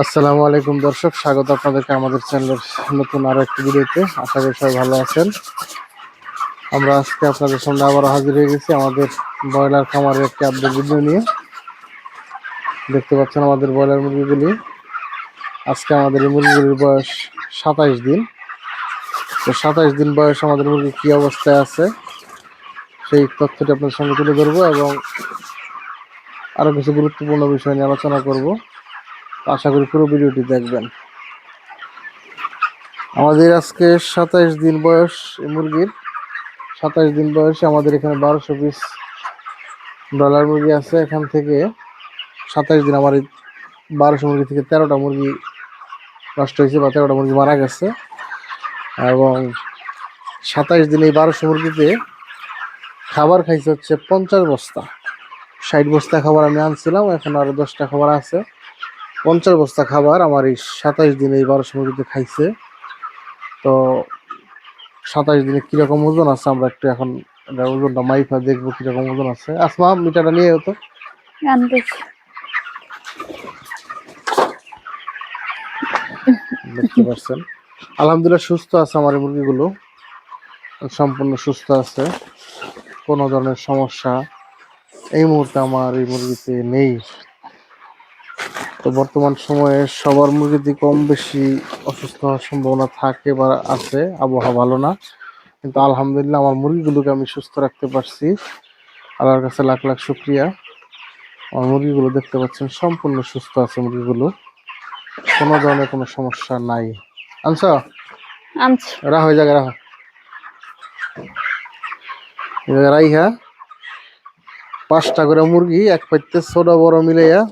আসসালামু আলাইকুম দর্শক, স্বাগত আপনাদেরকে আমাদের চ্যানেলের নতুন আরো একটি ভিডিওতে। আশা করি সবাই ভালো আছেন। আমরা আজকে আপনাদের সামনে আবারও হাজির হয়ে গেছি আমাদের ব্রয়লার খামারের একটি আপডেট ভিডিও নিয়ে। দেখতে পাচ্ছেন আমাদের ব্রয়লার মুরগিগুলি। আজকে আমাদের এই মুরগিগুলির বয়স 27 দিন। তো 27 দিন বয়স আমাদের মুরগি কী অবস্থায় আছে সেই তথ্যটি আপনাদের সঙ্গে তুলে ধরবো এবং আরও কিছু গুরুত্বপূর্ণ বিষয় নিয়ে আলোচনা করব। আশা করি পুরো ভিডিওটি দেখবেন। আমাদের আজকে 27 দিন বয়স এই মুরগির। 27 দিন বয়সে আমাদের এখানে 1200 পিস ব্রয়লার মুরগি আছে। এখান থেকে 27 দিন আমার এই 1200 মুরগি থেকে 13টা মুরগি নষ্ট হয়েছে বা 13টা মুরগি মারা গেছে। এবং 27 দিনে এই 1200 মুরগিতে খাবার খাইছে হচ্ছে 50 বস্তা। 60 বস্তা খাবার আমি আনছিলাম, এখন আরও 10টা খাবার আছে। 50 বস্তা খাবার আমার এই 27 দিনে এই 1200 মুরগিতে খাইছে। তো 27 দিনে কীরকম ওজন আছে আমরা একটু এখন ওজনটা মাইফা দেখবো কীরকম ওজন আছে। আসমা, মিটারটা নিয়ে হতো দেখতে পাচ্ছেন। আলহামদুলিল্লাহ সুস্থ আছে আমার এই মুরগিগুলো, সম্পূর্ণ সুস্থ আছে। কোনো ধরনের সমস্যা এই মুহূর্তে আমার এই মুরগিতে নেই। তো বর্তমান সময়ে সবার মুরগিতে কম বেশি অসুস্থ হওয়ার সম্ভাবনা থাকে বা আছে, আবহাওয়া ভালো না। কিন্তু আলহামদুলিল্লাহ আমার মুরগিগুলোকে আমি সুস্থ রাখতে পারছি, আল্লাহর কাছে লাখ লাখ শুকরিয়া। আমার মুরগিগুলো দেখতে পাচ্ছেন সম্পূর্ণ সুস্থ আছে মুরগিগুলো, কোনো ধরনের কোনো সমস্যা নাই। আনছো রাখো এই জায়গায়, রাখো এই জায়গায় রাইহা। 5টা করে মুরগি এক পাইতে ছোট বড় মিলাইয়া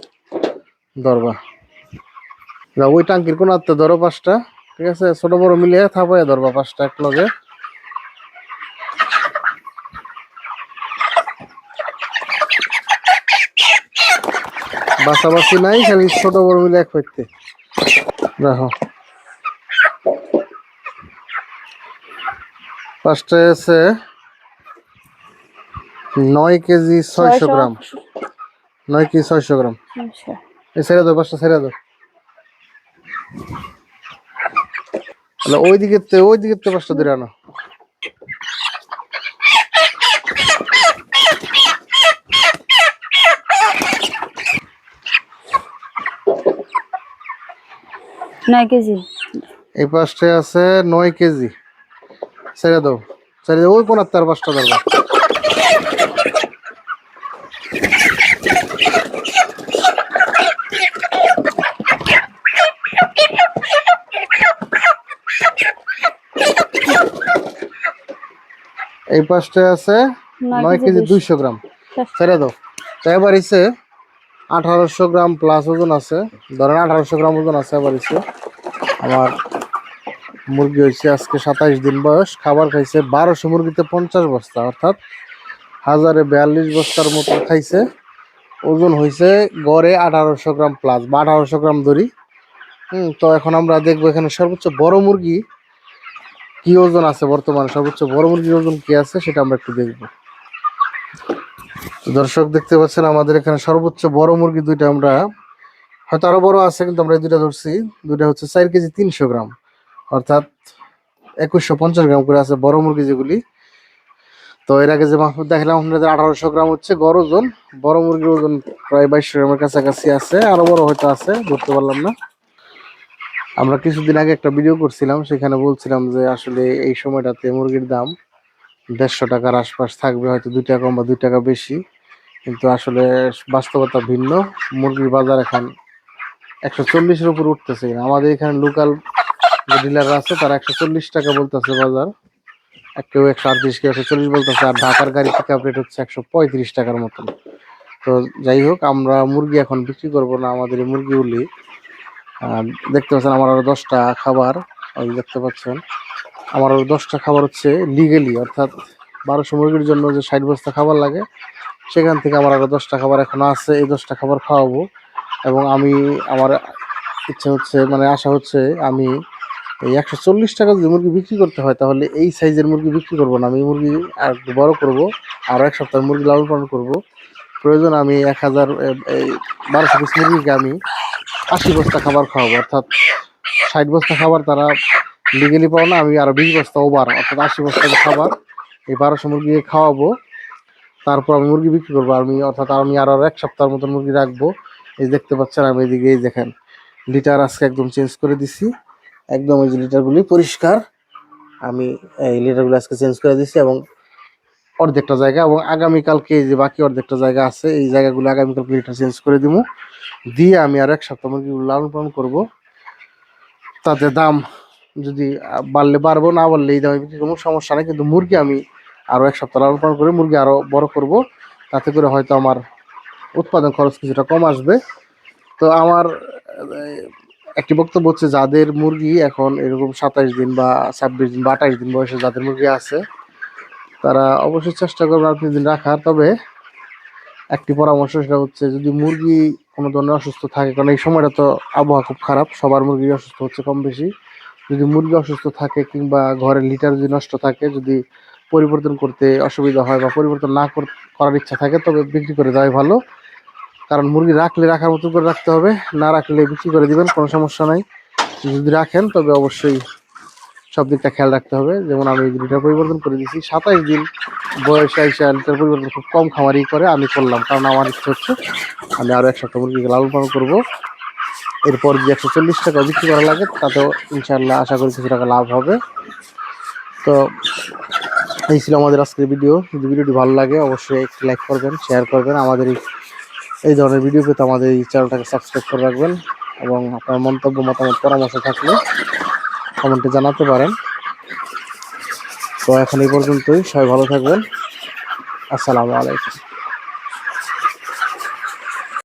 ধরবা। ওই টাঙ্কির কোনাতে ধরো 5টা, ঠিক আছে? ছোট বড় মিলিয়ে থাপাইয়া ধরবা 5টা এক লগে। বাছাবাছি নাই, খালি ছোট বড় মিলে এক পাইতে রাখো। 5টায় আছে 9 কেজি 600 গ্রাম। 9 কেজি 600 গ্রাম। এই ছেড়ে দাও, 5টা ছেড়ে দাও। ওই দিকে 5টা ধরে আনো। এই 5টায় আছে 9 কেজি। ছেড়ে দাও, ছেড়ে দাও। ওই কোনার তার 5টা ধরবা। এই 5টায় আছে 9 কেজি 200 গ্রাম। ছেড়ে দাও। তাই এবার ইসে 1800 গ্রাম প্লাস ওজন আছে, ধরেন 1800 গ্রাম ওজন আছে। এবার ইসে আমার মুরগি হয়েছে আজকে 27 দিন বয়স। খাবার খাইছে 1200 মুরগিতে 50 বস্তা, অর্থাৎ 1042 বস্তার মতো খাইছে। ওজন হয়েছে গড়ে 1800 গ্রাম প্লাস বা 1800 গ্রাম ধরি। তো এখন আমরা দেখবো এখানে সর্বোচ্চ বড় মুরগি কি ওজন আছে, বর্তমানে সর্বোচ্চ বড় মুরগির ওজন কি আছে সেটা আমরা একটু দেখবো। দর্শক দেখতে পাচ্ছেন আমাদের এখানে সর্বোচ্চ বড় মুরগি দুইটা, আমরা হয়তো আরো বড় আছে কিন্তু আমরা এই দুইটা ধরছি। দুইটা হচ্ছে 4 কেজি 300 গ্রাম, অর্থাৎ 2150 গ্রাম করে আছে বড় মুরগি যেগুলি। তো এর আগে যে মাহফুজ দেখালাম আপনাদের 1800 গ্রাম হচ্ছে গড় ওজন। বড় মুরগির ওজন প্রায় 2200 গ্রামের কাছাকাছি আছে, আরো বড় হয়তো আছে, ধরতে পারলাম না। আমরা কিছুদিন আগে একটা ভিডিও করছিলাম, সেখানে বলছিলাম যে আসলে এই সময়টাতে মুরগির দাম 150 টাকার আশপাশ থাকবে, হয়তো 2 টাকা কম বা 2 টাকা বেশি। কিন্তু আসলে বাস্তবতা ভিন্ন। মুরগির বাজার এখন 140-এর উপর উঠতেছে। আমাদের এখানে লোকাল যে ডিলাররা আছে তারা 140 টাকা বলতেছে বাজার, কেউ 138, কেউ 140 বলতেছে। আর ঢাকার গাড়ি পিক আপ রেট হচ্ছে 135 টাকার মতন। তো যাই হোক, আমরা মুরগি এখন বিক্রি করবো না। আমাদের এই মুরগিগুলি দেখতে পাচ্ছেন আমার আরো 10টা খাবার, দেখতে পাচ্ছেন আমার আরো 10টা খাবার হচ্ছে লিগেলি, অর্থাৎ 1200 মুরগির জন্য যে 60 বস্তা খাবার লাগে সেখান থেকে আমার আরো 10টা খাবার এখনো আছে। এই 10টা খাবার খাওয়াবো এবং আমি আমার ইচ্ছা হচ্ছে, মানে আশা হচ্ছে, আমি এই 140 টাকা যদি মুরগি বিক্রি করতে হয় তাহলে এই সাইজের মুরগি বিক্রি করবো না। আমি মুরগি আর একটু বড় করবো, আরো 1 সপ্তাহ মুরগি লালন পালন করবো। প্রয়োজন আমি 1200 পিস মুরগিকে আমি 80 বস্তা খাবার খাওয়াবো, অর্থাৎ 60 বস্তা খাবার তারা লিগেলি পাও না, আমি আরো 20 বস্তা ওভার অর্থাৎ 80 বস্তা খাবার এই 1200 মুরগিকে খাওয়াবো। তারপর আমি মুরগি বিক্রি করবো, আমি অর্থাৎ আমি আরো 1 সপ্তাহের মতন মুরগি রাখবো। এই দেখতে পাচ্ছেন আমি এদিকে এই দেখেন লিটার আজকে একদম চেঞ্জ করে দিছি, একদম এই যে লিটারগুলি পরিষ্কার, আমি এই লিটারগুলো আজকে চেঞ্জ করে দিছি এবং অর্ধেকটা জায়গা, এবং আগামীকালকে যে বাকি অর্ধেকটা জায়গা আছে এই জায়গাগুলো আগামীকালকে লিটার চেঞ্জ করে দিব, দিয়ে আমি আর 1 সপ্তাহ মুরগিগুলো লালন পালন করবো। তাতে দাম যদি বাড়লে বাড়বো, না বাড়লে এই দামে বিক্রি করবো, সমস্যা নেই। কিন্তু মুরগি আমি আরো 1 সপ্তাহ লালন পালন করে মুরগি আরো বড় করব, তাতে করে হয়তো আমার উৎপাদন খরচ কিছুটা কম আসবে। তো আমার একটি বক্তব্য হচ্ছে, যাদের মুরগি এখন এরকম 27 দিন বা 26 দিন বা 28 দিন বয়সে যাদের মুরগি আছে তারা অবশ্যই চেষ্টা করবে 3 দিন রাখার। তবে একটি পরামর্শ, সেটা হচ্ছে যদি মুরগি কোনো ধরনের অসুস্থ থাকে, কারণ এই সময়টা তো আবহাওয়া খুব খারাপ, সবার মুরগি অসুস্থ হচ্ছে কম বেশি। যদি মুরগি অসুস্থ থাকে কিংবা ঘরের লিটার যদি নষ্ট থাকে, যদি পরিবর্তন করতে অসুবিধা হয় বা পরিবর্তন না করার ইচ্ছা থাকে, তবে বিক্রি করে দেওয়াই ভালো। কারণ মুরগি রাখলে রাখার মতো করে রাখতে হবে, না রাখলে বিক্রি করে দিবেন, কোনো সমস্যা নাই। যদি রাখেন তবে অবশ্যই সব দিকটা খেয়াল রাখতে হবে। যেমন আমি লিটার পরিবর্তন করে দিচ্ছি, 27 দিন বয়সে এসে লিটার পরিবর্তন খুব কম খামারই করে, আমি করলাম, কারণ আমার ইচ্ছে হচ্ছে আমি আরো 1 সপ্তাহ মুরগিকে লালন পালন করবো। এরপর যদি 140 টাকা বিক্রি করা লাগে তাতেও ইনশাল্লাহ আশা করি কিছু টাকা লাভ হবে। তো এই ছিল আমাদের আজকের ভিডিও। যদি ভিডিওটি ভালো লাগে অবশ্যই একটি লাইক করবেন, শেয়ার করবেন। আমাদের এই ধরনের ভিডিও পেতে আমাদের এই চ্যানেলটাকে সাবস্ক্রাইব করে রাখবেন, এবং আপনার মন্তব্য মতামত পরামর্শ থাকলে কমেন্টে জানাতে পারেন। তো এখন এই পর্যন্তই, সবাই ভালো থাকবেন। আসসালামু আলাইকুম।